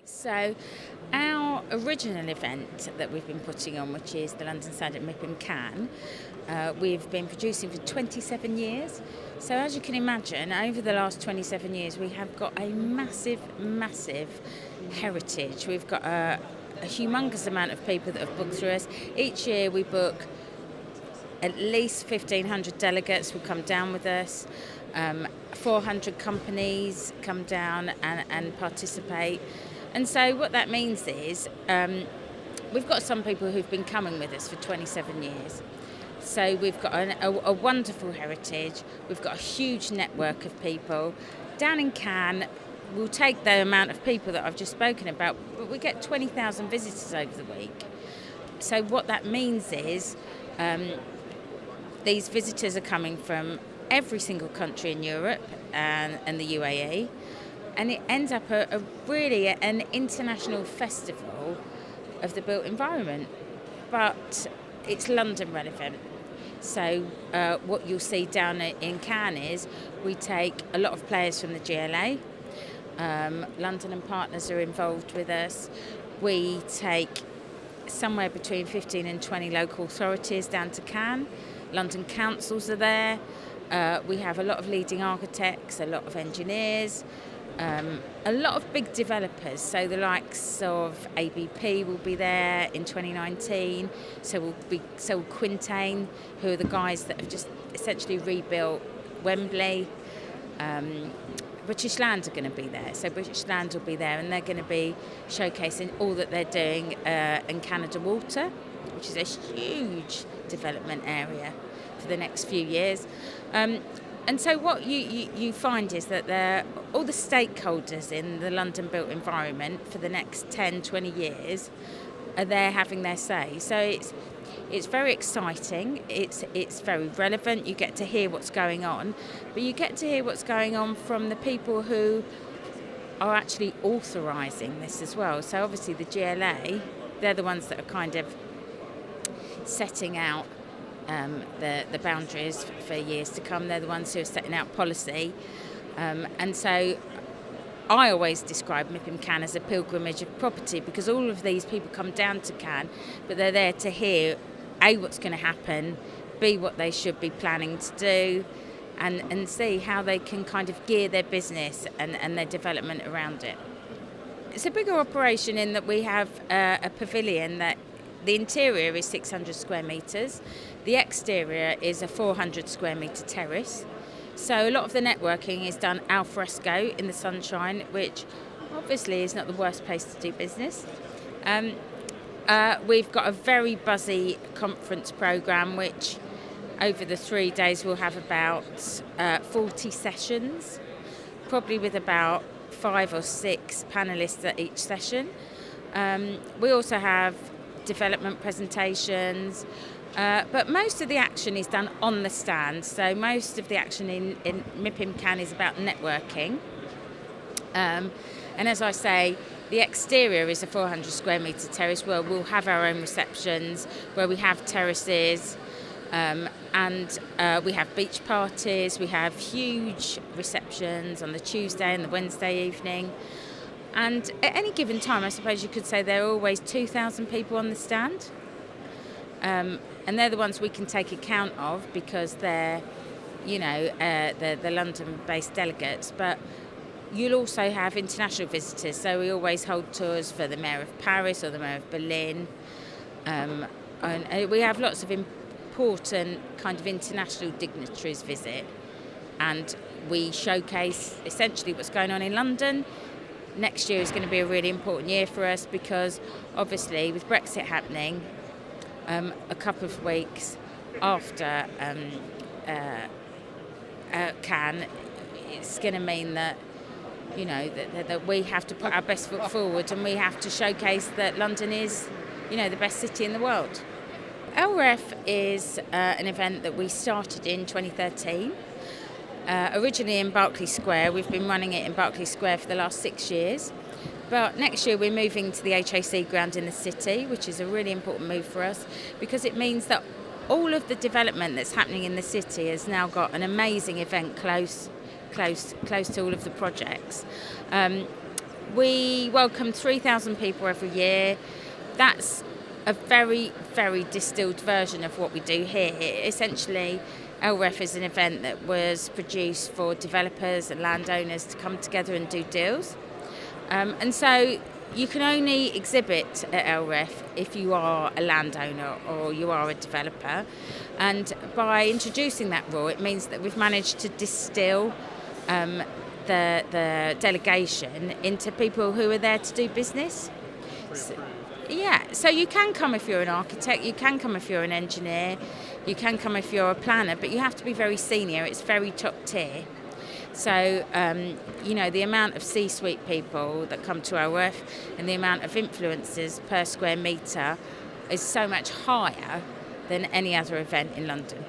So our original event that we've been putting on, which is the London Standard MIPIM Can, we've been producing for 27 years. So as you can imagine, over the last 27 years, we have got a massive heritage. We've got a humongous amount of people that have booked through us. Each year we book at least 1,500 delegates who come down with us. 400 companies come down and participate. And so what that means is we've got some people who've been coming with us for 27 years. So we've got a wonderful heritage. We've got a huge network of people. Down in Cannes, we'll take the amount of people that I've just spoken about, but we get 20,000 visitors over the week. So what that means is these visitors are coming from every single country in Europe and the UAE. And it ends up really an international festival of the built environment. But it's London relevant. So what you'll see down in Cannes is we take a lot of players from the GLA. London and Partners are involved with us. We take somewhere between 15 and 20 local authorities down to Cannes. London councils are there. We have a lot of leading architects, a lot of engineers, a lot of big developers. So the likes of ABP will be there in 2019. So will Quintain, who are the guys that have just essentially rebuilt Wembley. British Land are going to be there. So British Land will be there, and they're going to be showcasing all that they're doing in Canada Water, which is a huge development area for the next few years. And so what you find is that all the stakeholders in the London built environment for the next 10, 20 years are there having their say. So it's very exciting, it's very relevant, you get to hear what's going on, but you get to hear what's going on from the people who are actually authorising this as well. So obviously the GLA, they're the ones that are kind of setting out the boundaries for years to come. They're the ones who are setting out policy. And so I always describe MIPIM Cannes as a pilgrimage of property, because all of these people come down to Cannes, but they're there to hear A, what's going to happen, B, what they should be planning to do, and see how they can kind of gear their business and their development around it. It's a bigger operation in that we have a pavilion that the interior is 600 square metres. The exterior is a 400 square metre terrace. So a lot of the networking is done al fresco in the sunshine, which obviously is not the worst place to do business. We've got a very buzzy conference programme, which over the 3 days we'll have about 40 sessions, probably with about 5 or 6 panellists at each session. We also have development presentations, but most of the action is done on the stand. So most of the action in MIPIM Cannes is about networking. And as I say, the exterior is a 400 square metre terrace where we'll have our own receptions, where we have terraces, and we have beach parties, we have huge receptions on the Tuesday and the Wednesday evening. And at any given time, I suppose you could say there are always 2,000 people on the stand. And they're the ones we can take account of because they're, the London-based delegates. But you'll also have international visitors. So we always hold tours for the Mayor of Paris or the Mayor of Berlin. And we have lots of important kind of international dignitaries visit. And we showcase essentially what's going on in London. Next year is going to be a really important year for us because obviously with Brexit happening, a couple of weeks after Cannes, it's going to mean that that we have to put our best foot forward and we have to showcase that London is the best city in the world. LREF is an event that we started in 2013. Originally in Berkeley Square. We've been running it in Berkeley Square for the last 6 years. But next year we're moving to the HAC ground in the city, which is a really important move for us because it means that all of the development that's happening in the city has now got an amazing event close to all of the projects. We welcome 3,000 people every year. That's a very, very distilled version of what we do here. Essentially, LREF is an event that was produced for developers and landowners to come together and do deals. And so you can only exhibit at LREF if you are a landowner or you are a developer. And by introducing that rule, it means that we've managed to distill the delegation into people who are there to do business. So you can come if you're an architect, you can come if you're an engineer, you can come if you're a planner, but you have to be very senior. It's very top tier. So, the amount of C-suite people that come to LREF and the amount of influencers per square metre is so much higher than any other event in London.